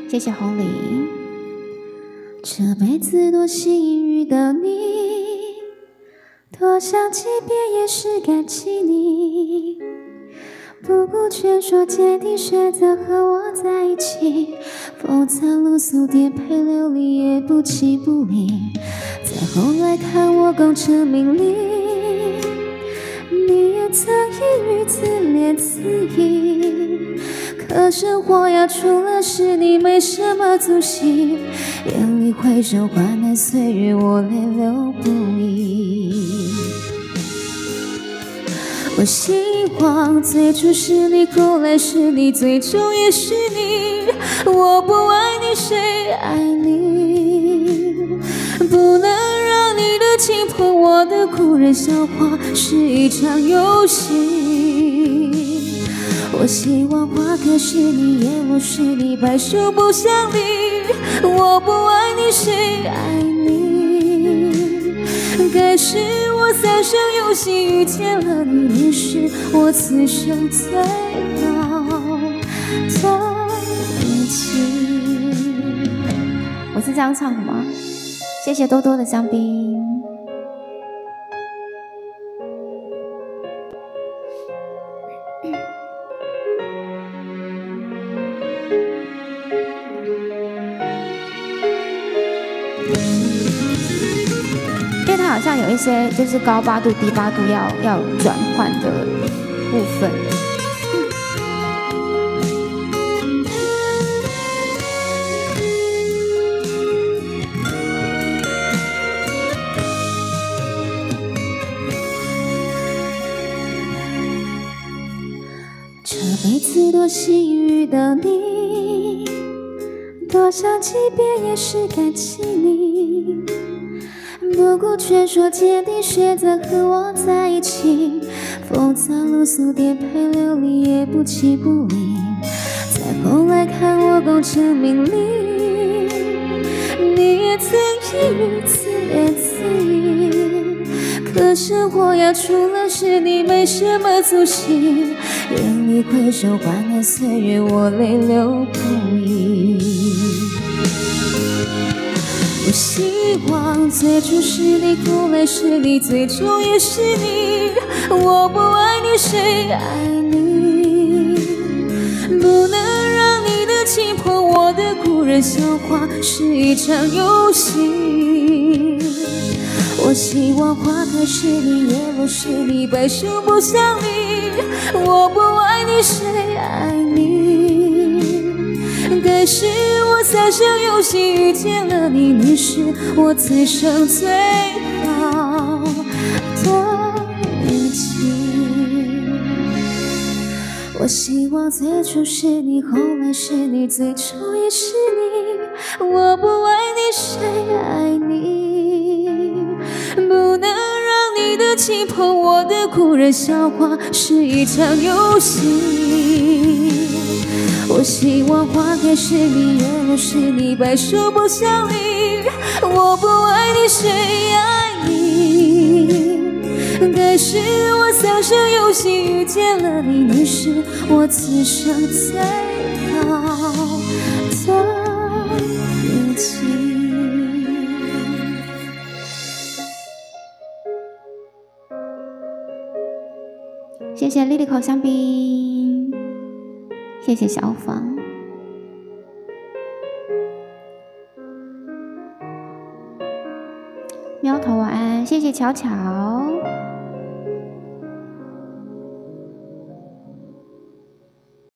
谢谢红梨。这辈子多幸运遇到你，多想即便也是感激你，不顾劝说，坚定选择和我在一起。风餐露宿，颠沛流离，也不弃不离。再后来看我功成名利，你也曾一语自怜自艾。可生活呀，除了是你，没什么足迹。眼里回首，患难岁月，我泪流不已。我希望最初是你，后来是你，最终也是你。我不爱你，谁爱你？不能让你的情碰我的苦，人笑话是一场游戏。我希望花开是你，叶落是你，白首不相离。我不爱你，谁爱你？该是我三生有幸遇见了你，你是我此生最好的运气。我是这样唱的吗？谢谢多多的香槟。因为它好像有一些就是高八度、低八度要转换的部分。这辈子多幸运遇到你，多想即便也是感激你。不顾劝说，坚定选择和我在一起。风餐露宿，颠沛流离，也不弃不离。再后来看我功成名利，你也曾一语自怜自艾。可生活呀，除了是你，没什么足迹。眼里回首，患难岁月，我泪流不已。我希望最初是你，后来是你，最终也是你。我不爱你，谁爱你？不能让你的情碰我的苦，人笑话是一场游戏。我希望花开是你，叶落是你，白首不相离。我不爱你，谁爱你？该是我三生有幸遇见了你，你是我此生最好的运气。我希望最初是你，后来是你，最终也是你。我不爱你，谁爱你？不能让你的情碰我的苦，人笑话是一场游戏。我希望花开是你，叶落是你，白首不相离。我不爱你，谁爱你？该是我三生有幸遇见了你，你是我此生最好的运气。谢谢莉莉口香槟，谢谢小芳。喵头晚安，谢谢巧巧。